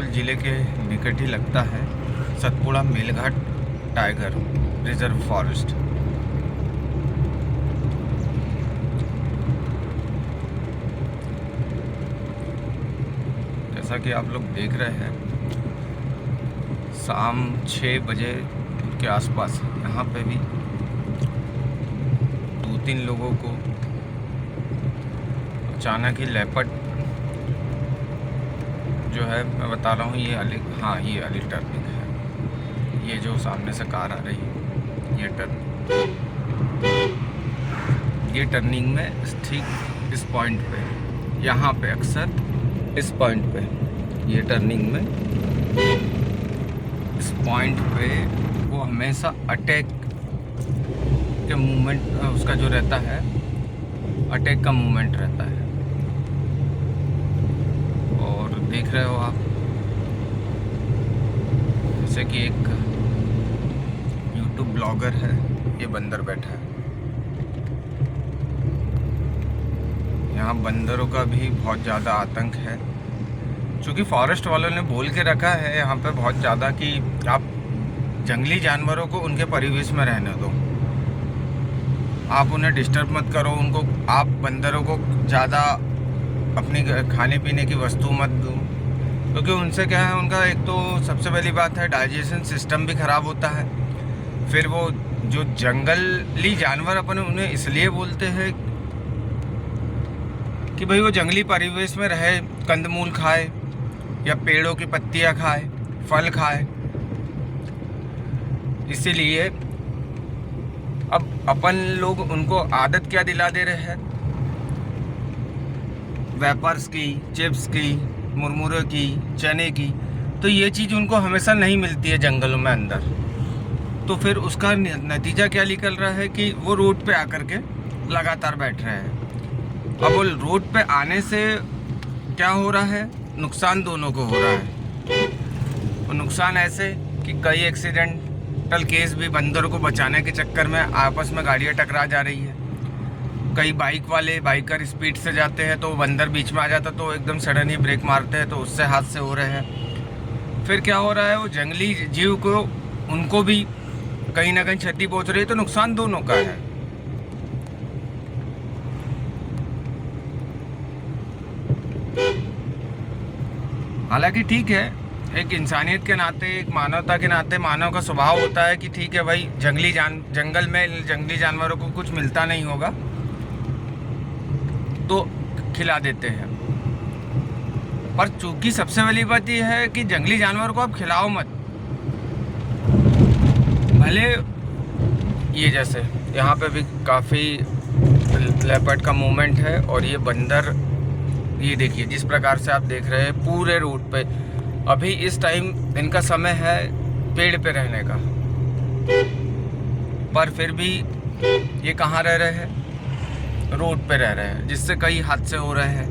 ज़िले के निकट ही लगता है Satpura Melghat tiger reserve forest. जैसा कि आप लोग देख रहे हैं, शाम 6 बजे के आसपास यहाँ पे भी 2-3 लोगों को अचानक ही लेपर्ड जो है, मैं बता रहा हूँ, ये अली टर्निंग है। ये जो सामने से कार आ रही है, ये टर्निंग में ठीक इस पॉइंट पे, यहाँ पे अक्सर इस पॉइंट पे, ये टर्निंग में इस पॉइंट पे वो हमेशा अटैक के मूवमेंट, उसका जो रहता है अटैक का मूवमेंट रहता है। और देख रहे हो आप, जैसे कि एक यूट्यूब ब्लॉगर है, ये बंदर बैठा है। यहाँ बंदरों का भी बहुत ज़्यादा आतंक है, क्योंकि फॉरेस्ट वालों ने बोल के रखा है यहाँ पे बहुत ज़्यादा कि आप जंगली जानवरों को उनके परिवेश में रहने दो, आप उन्हें डिस्टर्ब मत करो, उनको, आप बंदरों को ज़्यादा अपनी खाने पीने की वस्तु मत दो, क्योंकि उनसे क्या है, उनका एक तो सबसे पहली बात है डाइजेशन सिस्टम भी ख़राब होता है। फिर वो जो जंगली जानवर अपन उन्हें इसलिए बोलते हैं कि भाई वो जंगली परिवेश में रहे, कंदमूल खाए या पेड़ों की पत्तियां खाए, फल खाए। इसीलिए अब अपन लोग उनको आदत क्या दिला दे रहे हैं, वेपर्स की, चिप्स की, मुरमुरे की, चने की। तो ये चीज़ उनको हमेशा नहीं मिलती है जंगलों में अंदर। तो फिर उसका नतीजा क्या निकल रहा है कि वो रोड पे आकर के लगातार बैठ रहे हैं। अब वो रोड पे आने से क्या हो रहा है, नुकसान दोनों को हो रहा है। वो नुकसान ऐसे कि कई एक्सीडेंटल केस भी बंदरों को बचाने के चक्कर में आपस में गाड़ियाँ टकरा जा रही है। कई बाइकर स्पीड से जाते हैं तो बंदर बीच में आ जाता, तो एकदम सडन ही ब्रेक मारते हैं, तो उससे हादसे हो रहे हैं। फिर क्या हो रहा है, वो जंगली जीव को, उनको भी कहीं ना कहीं क्षति पहुंच रही है, तो नुकसान दोनों का है। हालांकि ठीक है, एक इंसानियत के नाते, एक मानवता के नाते, मानव का स्वभाव होता है कि ठीक है भाई, जंगल में जंगली जानवरों को कुछ मिलता नहीं होगा तो खिला देते हैं। पर चूंकि सबसे पहली बात यह है कि जंगली जानवर को आप खिलाओ मत। भले ये जैसे यहाँ पे भी काफ़ी लेपर्ड का मूवमेंट है, और ये बंदर, ये देखिए जिस प्रकार से आप देख रहे हैं पूरे रूट पे, अभी इस टाइम इनका समय है पेड़ पे रहने का, पर फिर भी ये कहाँ रह रहे हैं, रोड पे रह रहे हैं, जिससे कई हादसे हो रहे हैं।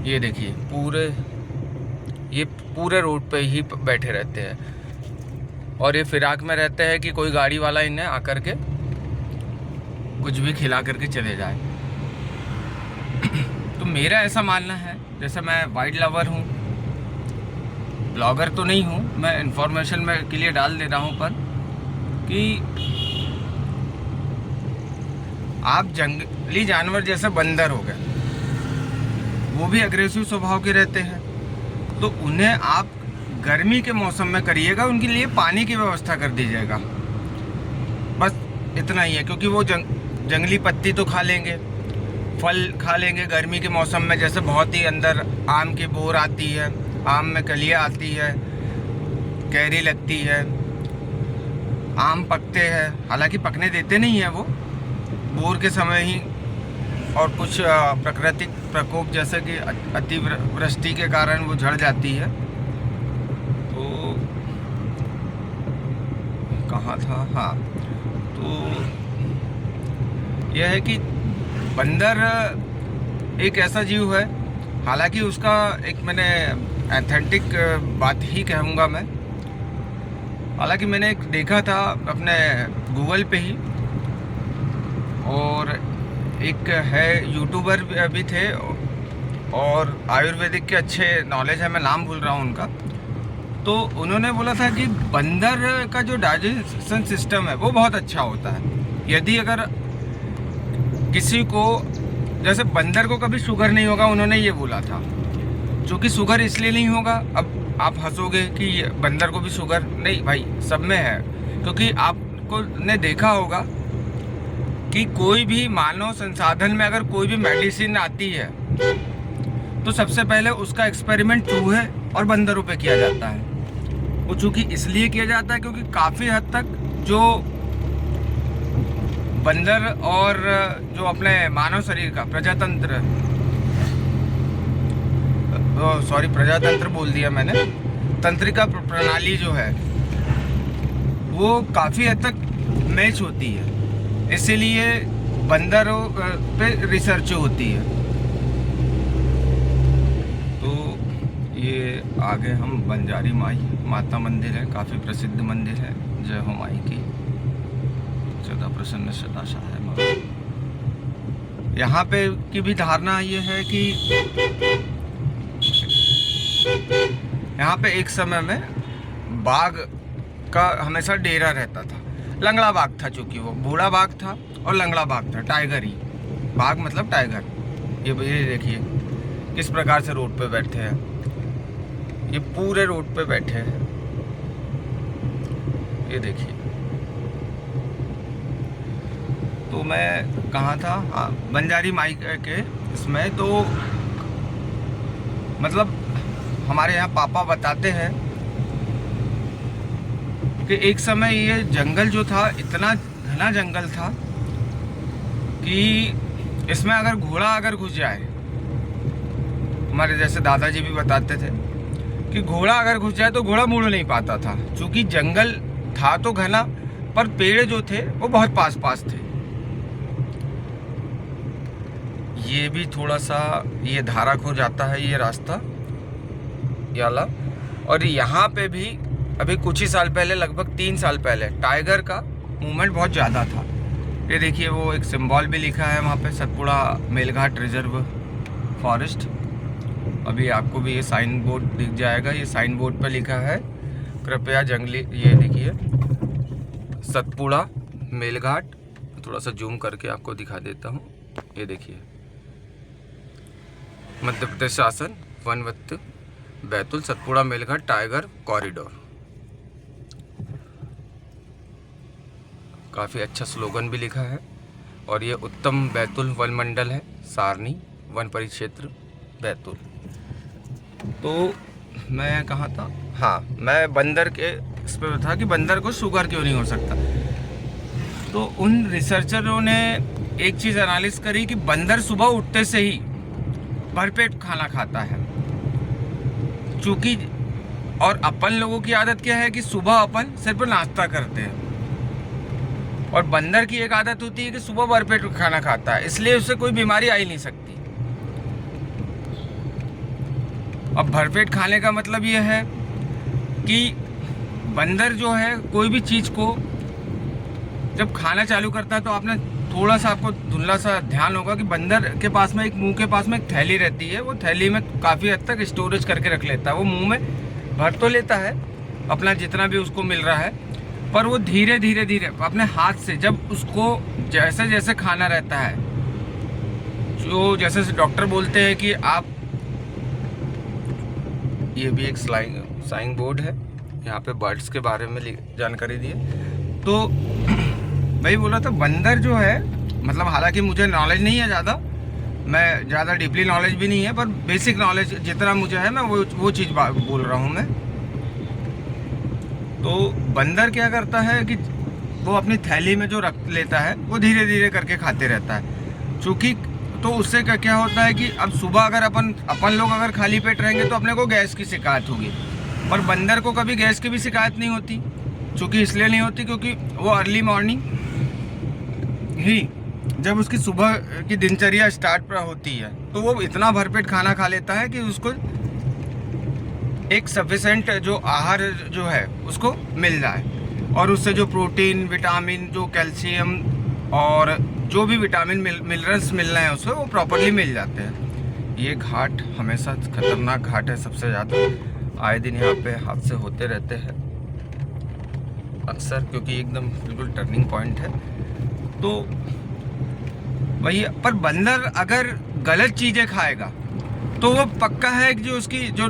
ये देखिए ये पूरे रोड पे ही बैठे रहते हैं, और ये फिराक में रहते हैं कि कोई गाड़ी वाला इन्हें आकर के कुछ भी खिला करके चले जाए। तो मेरा ऐसा मानना है, जैसे मैं वाइल्ड लवर हूँ, ब्लॉगर तो नहीं हूँ, मैं इन्फॉर्मेशन में के लिए डाल दे रहा हूँ, पर कि आप जंगली जानवर जैसे बंदर हो गए, वो भी अग्रेसिव स्वभाव के रहते हैं, तो उन्हें आप गर्मी के मौसम में करिएगा, उनके लिए पानी की व्यवस्था कर दीजिएगा, बस इतना ही है। क्योंकि वो जंगली पत्ती तो खा लेंगे, फल खा लेंगे गर्मी के मौसम में, जैसे बहुत ही अंदर आम की बोर आती है, आम में कलियाँ आती है, कैरी लगती है, आम पकते हैं, हालांकि पकने देते नहीं है वो, बोर के समय ही, और कुछ प्राकृतिक प्रकोप जैसे कि अतिवृष्टि के कारण वो झड़ जाती है। तो कहाँ था, हाँ, तो यह है कि बंदर एक ऐसा जीव है, हालांकि उसका एक, मैंने एथेंटिक बात ही कहूँगा मैं, हालांकि मैंने एक देखा था अपने गूगल पे ही, और एक है यूट्यूबर भी थे, और आयुर्वेदिक के अच्छे नॉलेज है, मैं नाम भूल रहा हूँ उनका। तो उन्होंने बोला था कि बंदर का जो डाइजेशन सिस्टम है वो बहुत अच्छा होता है। यदि अगर किसी को, जैसे बंदर को कभी शुगर नहीं होगा, उन्होंने ये बोला था। क्योंकि शुगर इसलिए नहीं होगा, अब आप हंसोगे कि बंदर को भी शुगर, नहीं भाई, सब में है। क्योंकि आपको ने देखा होगा कि कोई भी मानव संसाधन में अगर कोई भी मेडिसिन आती है तो सबसे पहले उसका एक्सपेरिमेंट चूहे और बंदरों पे किया जाता है। वो चूँकि इसलिए किया जाता है क्योंकि काफ़ी हद तक जो बंदर और जो अपने मानव शरीर का प्रजातंत्र, प्रजातंत्र बोल दिया मैंने, तंत्रिका प्रणाली जो है वो काफ़ी हद तक मैच होती है, इसीलिए बंदरों पे रिसर्च होती है। तो ये आगे हम बंजारी माई माता मंदिर है, काफ़ी प्रसिद्ध मंदिर है। जय हो माई की, सदा प्रसन्न सदा सहाय। यहाँ पे की भी धारणा ये है कि यहाँ पे एक समय में बाघ का हमेशा डेरा रहता था। लंगड़ा बाघ था, चूंकि वो बूढ़ा बाघ था और लंगड़ा बाघ था, टाइगर ही, बाघ मतलब टाइगर। ये देखिए किस प्रकार से रोड पे बैठे हैं, ये पूरे रोड पे बैठे हैं, ये देखिए। तो मैं कहाँ था, हाँ, बंजारी माई के इसमें। तो मतलब हमारे यहाँ पापा बताते हैं कि एक समय ये जंगल जो था, इतना घना जंगल था कि इसमें अगर घोड़ा अगर घुस जाए, हमारे जैसे दादाजी भी बताते थे कि घोड़ा अगर घुस जाए तो घोड़ा मुड़ नहीं पाता था, क्योंकि जंगल था तो घना, पर पेड़ जो थे वो बहुत पास पास थे। ये भी थोड़ा सा ये धारक हो जाता है ये रास्ता याला। और यहाँ पे भी अभी कुछ ही साल पहले, लगभग 3 साल पहले, टाइगर का मूवमेंट बहुत ज़्यादा था। ये देखिए वो एक सिंबल भी लिखा है वहाँ पे, सतपुड़ा मेलघाट रिजर्व फॉरेस्ट। अभी आपको भी ये साइन बोर्ड दिख जाएगा, ये साइन बोर्ड पे लिखा है कृपया जंगली, ये देखिए सतपुड़ा मेलघाट। थोड़ा सा जूम करके आपको दिखा देता हूँ, ये देखिए मध्य प्रदेश शासन वन वित्त बैतूल सतपुड़ा मेलघाट टाइगर कॉरिडोर। काफ़ी अच्छा स्लोगन भी लिखा है। और ये उत्तम बैतूल वन मंडल है, सारनी वन परिक्षेत्र बैतूल। तो मैं कहाँ था, हाँ, मैं बंदर के इस पर था कि बंदर को शुगर क्यों नहीं हो सकता। तो उन रिसर्चरों ने एक चीज़ एनालिस करी कि बंदर सुबह उठते से ही भरपेट खाना खाता है। चूँकि और अपन लोगों की आदत क्या है कि सुबह अपन सिर्फ नाश्ता करते हैं, और बंदर की एक आदत होती है कि सुबह भरपेट खाना खाता है, इसलिए उससे कोई बीमारी आ ही नहीं सकती। अब भरपेट खाने का मतलब ये है कि बंदर जो है कोई भी चीज़ को जब खाना चालू करता है, तो आपने थोड़ा सा, आपको धुंधला सा ध्यान होगा कि बंदर के पास में, एक मुंह के पास में एक थैली रहती है, वो थैली में काफ़ी हद तक स्टोरेज करके रख लेता है। वो मुंह में भर तो लेता है अपना जितना भी उसको मिल रहा है, पर वो धीरे धीरे धीरे अपने हाथ से, जब उसको जैसे जैसे खाना रहता है, जो जैसे डॉक्टर बोलते हैं कि आप, ये भी एक साइन बोर्ड है, यहाँ पे बर्ड्स के बारे में जानकारी दी है। तो भाई बोला था बंदर जो है, मतलब हालांकि मुझे नॉलेज नहीं है ज़्यादा, मैं ज़्यादा डीपली नॉलेज भी नहीं है, पर बेसिक नॉलेज जितना मुझे है मैं वो चीज़ बोल रहा हूँ मैं। तो बंदर क्या करता है कि वो अपनी थैली में जो रख लेता है वो धीरे धीरे करके खाते रहता है। चूँकि तो उससे क्या होता है कि अब सुबह अगर अपन लोग अगर खाली पेट रहेंगे तो अपने को गैस की शिकायत होगी, पर बंदर को कभी गैस की भी शिकायत नहीं होती। चूँकि इसलिए नहीं होती क्योंकि वो अर्ली मॉर्निंग ही, जब उसकी सुबह की दिनचर्या स्टार्ट पर होती है, तो वो इतना भरपेट खाना खा लेता है कि उसको एक सफिशेंट जो आहार जो है उसको मिल जाए, और उससे जो प्रोटीन, विटामिन, जो कैल्शियम और जो भी विटामिन मिनरल्स मिल रहे हैं उसको वो प्रॉपरली मिल जाते हैं। ये घाट हमेशा खतरनाक घाट है सबसे ज़्यादा। आए दिन यहाँ पे हादसे होते रहते हैं अक्सर, क्योंकि एकदम बिल्कुल टर्निंग पॉइंट है। तो वही, पर बंदर अगर गलत चीज़ें खाएगा तो वो पक्का है कि जो उसकी जो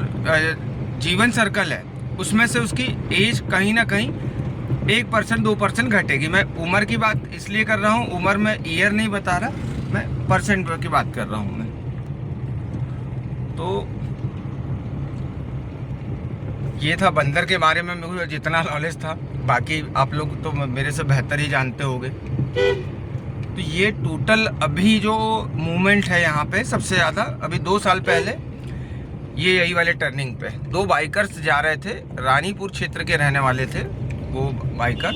जीवन सर्कल है उसमें से उसकी एज कहीं ना कहीं 1% 2% घटेगी। मैं उम्र की बात इसलिए कर रहा हूँ, उम्र में ईयर नहीं बता रहा, मैं परसेंट की बात कर रहा हूँ मैं। तो ये था बंदर के बारे में मुझे जितना नॉलेज था, बाकी आप लोग तो मेरे से बेहतर ही जानते होंगे। तो ये टोटल अभी जो मूवमेंट है यहाँ पे सबसे ज़्यादा, अभी 2 साल पहले ये यही वाले टर्निंग पे 2 बाइकर्स जा रहे थे, रानीपुर क्षेत्र के रहने वाले थे वो बाइकर।